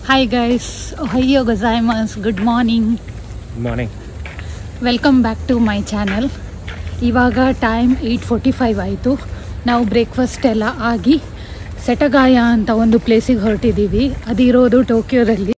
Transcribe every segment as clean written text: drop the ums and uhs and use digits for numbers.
Hi guys, Ohayo gozaimasu. Good morning. Good morning. Welcome back to my channel. ಇವಾಗ time 8:45 ಆಯಿತು. ನಾವು breakfast ಎಲ್ಲ ಆಗಿ ಸೆಟಗಾಯ ಅಂತ ಒಂದು ಪ್ಲೇಸಿಗೆ ಹೊರಟಿದ್ದೀವಿ. ಅದಿರೋದು ಟೋಕಿಯೋದಲ್ಲಿ.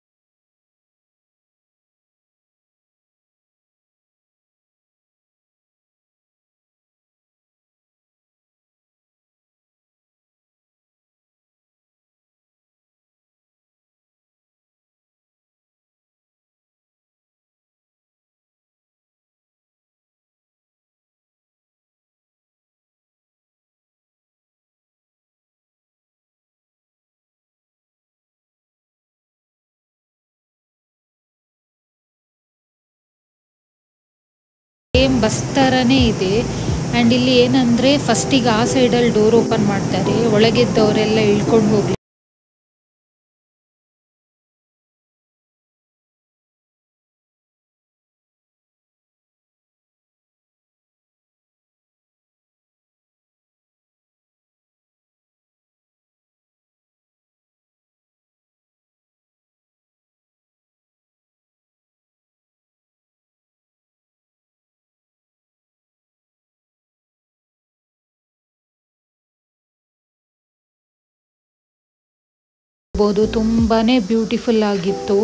ಸೇಮ್ ಬಸ್ ಥರನೇ ಇದೆ. ಆ್ಯಂಡ್ ಇಲ್ಲಿ ಏನಂದರೆ ಫಸ್ಟಿಗೆ ಆ ಸೈಡಲ್ಲಿ ಡೋರ್ ಓಪನ್ ಮಾಡ್ತಾರೆ, ಒಳಗಿದ್ದವರೆಲ್ಲ ಇಳ್ಕೊಂಡು ಹೋಗ್ಲಿ. ತುಂಬಾ ಬ್ಯೂಟಿಫುಲ್ ಆಗಿತ್ತು.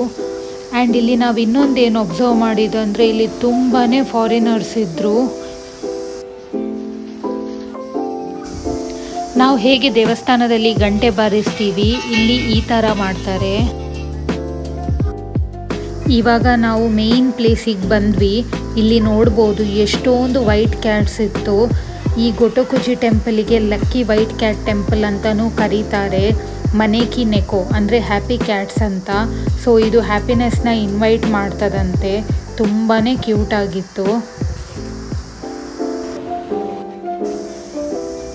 ಆ್ಯಂಡ್ ಇಲ್ಲಿ ನಾವು ಇನ್ನೊಂದೇನು ಅಬ್ಸರ್ವ್ ಮಾಡಿದ್ದು ಅಂದರೆ ಇಲ್ಲಿ ತುಂಬಾ ಫಾರಿನರ್ಸ್ ಇದ್ದರು. ನಾವು ಹೇಗೆ ದೇವಸ್ಥಾನದಲ್ಲಿ ಗಂಟೆ ಬಾರಿಸ್ತೀವಿ, ಇಲ್ಲಿ ಈ ಥರ ಮಾಡ್ತಾರೆ. ಇವಾಗ ನಾವು ಮೇನ್ ಪ್ಲೇಸಿಗೆ ಬಂದ್ವಿ. ಇಲ್ಲಿ ನೋಡ್ಬೋದು ಎಷ್ಟೊಂದು ವೈಟ್ ಕ್ಯಾಟ್ಸ್ ಇತ್ತು. ಈ ಗೊಟೊಕುಜಿ ಟೆಂಪಲಿಗೆ ಲಕ್ಕಿ ವೈಟ್ ಕ್ಯಾಟ್ ಟೆಂಪಲ್ ಅಂತಲೂ ಕರೀತಾರೆ. ಮನೇಕಿ ನೆಕೋ ಅಂದರೆ ಹ್ಯಾಪಿ ಕ್ಯಾಟ್ಸ್ ಅಂತ. ಸೊ ಇದು ಹ್ಯಾಪಿನೆಸ್ನ ಇನ್ವೈಟ್ ಮಾಡ್ತದಂತೆ. ತುಂಬಾ ಕ್ಯೂಟ್ ಆಗಿತ್ತು.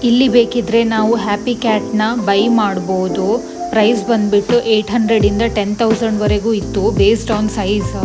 ಇಲ್ಲಿ ಬೇಕಿದ್ರೆ ನಾವು ಹ್ಯಾಪಿ ಕ್ಯಾಟ್ನ ಬೈ ಮಾಡ್ಬೋದು. ಪ್ರೈಸ್ ಬಂದುಬಿಟ್ಟು 800ಇಂದ 10,000ವರೆಗೂ ಇತ್ತು, ಬೇಸ್ಡ್ ಆನ್ ಸೈಜ್.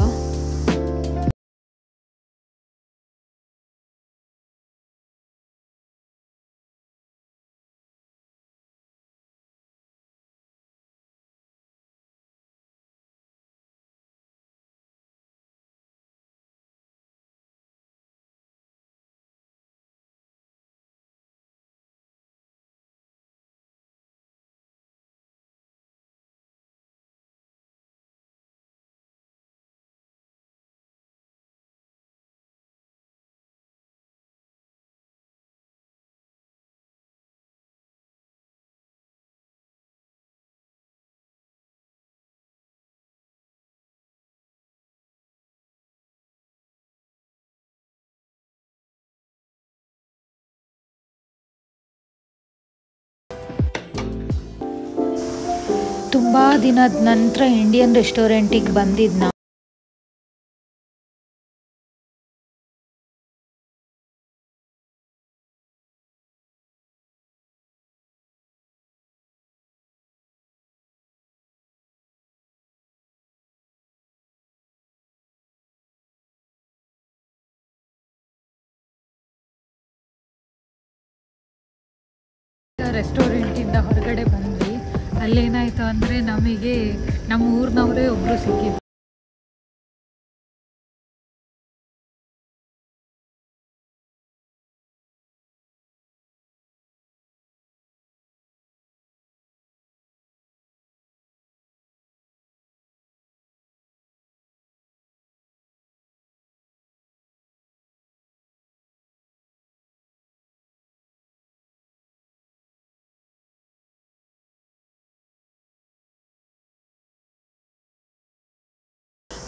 ತುಂಬ ದಿನದ ನಂತರ ಇಂಡಿಯನ್ ರೆಸ್ಟೋರೆಂಟಿಗೆ ಬಂದಿದ್ದು ನಾವು. ರೆಸ್ಟೋರೆಂಟಿಂದ ಹೊರಗಡೆ ಬಂದ್ವಿ. ಅಲ್ಲೇನಾಯಿತು ಅಂದರೆ ನಮಗೆ ನಮ್ಮ ಊರಿನವರೇ ಒಬ್ಬರು ಸಿಕ್ಕಿದ್ರು.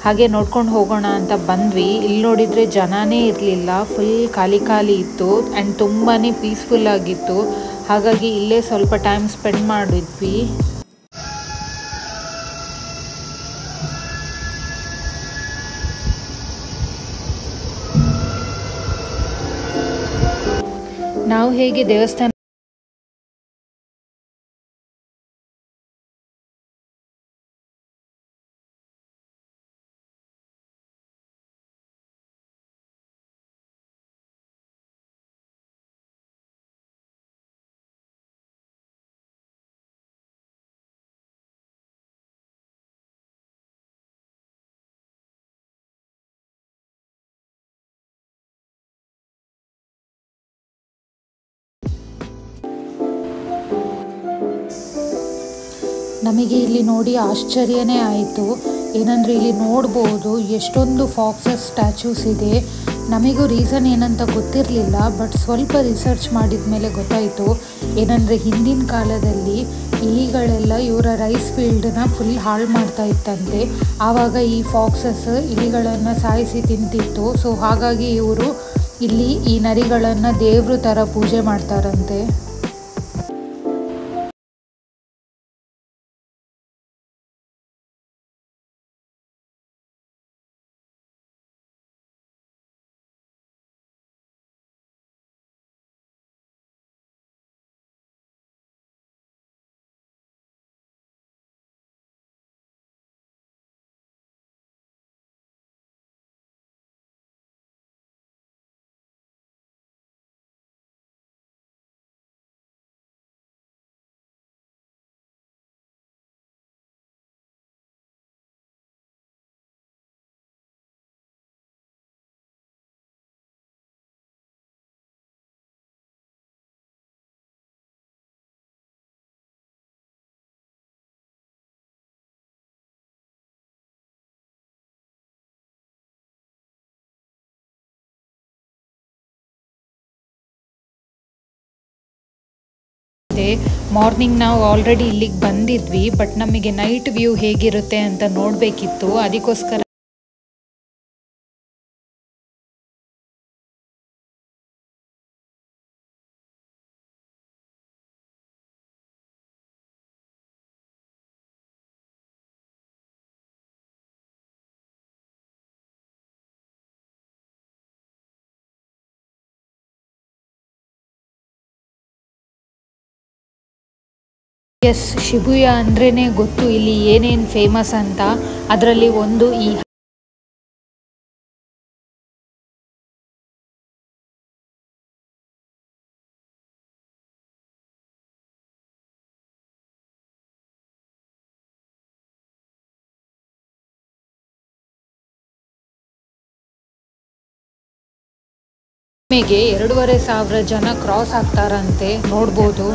ಹಾಗೆ ನೋಡ್ಕೊಂಡು ಹೋಗೋಣ ಅಂತ ಬಂದ್ವಿ. ಇಲ್ಲಿ ನೋಡಿದರೆ ಜನನೇ ಇರಲಿಲ್ಲ, ಫುಲ್ ಖಾಲಿ ಖಾಲಿ ಇತ್ತು. ಆ್ಯಂಡ್ ತುಂಬಾ ಪೀಸ್ಫುಲ್ ಆಗಿತ್ತು. ಹಾಗಾಗಿ ಇಲ್ಲೇ ಸ್ವಲ್ಪ ಟೈಮ್ ಸ್ಪೆಂಡ್ ಮಾಡಿದ್ವಿ. ನಾವು ಹೇಗೆ ದೇವಸ್ಥಾನ ನಮಗೆ ಇಲ್ಲಿ ನೋಡಿ ಆಶ್ಚರ್ಯನೇ ಆಯಿತು. ಏನಂದರೆ ಇಲ್ಲಿ ನೋಡ್ಬೋದು ಎಷ್ಟೊಂದು ಫಾಕ್ಸಸ್ ಸ್ಟ್ಯಾಚ್ಯೂಸ್ ಇದೆ. ನಮಗೂ ರೀಸನ್ ಏನಂತ ಗೊತ್ತಿರಲಿಲ್ಲ, ಬಟ್ ಸ್ವಲ್ಪ ರಿಸರ್ಚ್ ಮಾಡಿದ ಮೇಲೆ ಗೊತ್ತಾಯಿತು. ಏನಂದರೆ ಹಿಂದಿನ ಕಾಲದಲ್ಲಿ ಇಲಿಗಳೆಲ್ಲ ಇವರ ರೈಸ್ ಫೀಲ್ಡನ್ನ ಫುಲ್ ಹಾಳು ಮಾಡ್ತಾ ಇತ್ತಂತೆ. ಆವಾಗ ಈ ಫಾಕ್ಸಸ್ ಇಲಿಗಳನ್ನು ಸಾಯಿಸಿ ತಿಂತಿತ್ತು. ಸೊ ಹಾಗಾಗಿ ಇವರು ಇಲ್ಲಿ ಈ ನರಿಗಳನ್ನು ದೇವ್ರ ಥರ ಪೂಜೆ ಮಾಡ್ತಾರಂತೆ. ಮಾರ್ನಿಂಗ್ ನಾವು ಆಲ್ರೆಡಿ ಇಲ್ಲಿಗೆ ಬಂದಿದ್ವಿ, ಬಟ್ ನಮಗೆ ನೈಟ್ ವ್ಯೂ ಹೇಗಿರುತ್ತೆ ಅಂತ ನೋಡಬೇಕಿತ್ತು. ಅದಕ್ಕೋಸ್ಕರ ಎಸ್, ಶಿಬುಯ ಅಂದ್ರೇ ಗೊತ್ತು ಇಲ್ಲಿ ಏನೇನು ಫೇಮಸ್ ಅಂತ. ಅದರಲ್ಲಿ ಒಂದು ಈ ನಿಮಗೆ 2,500 ಜನ ಕ್ರಾಸ್ ಆಗ್ತಾರಂತೆ, ನೋಡ್ಬೋದು.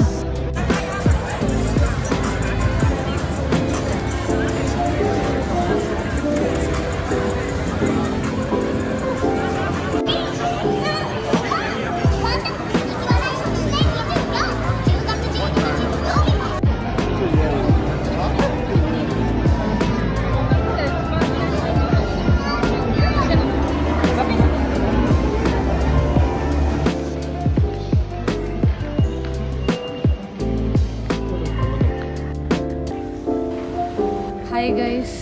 Hi guys,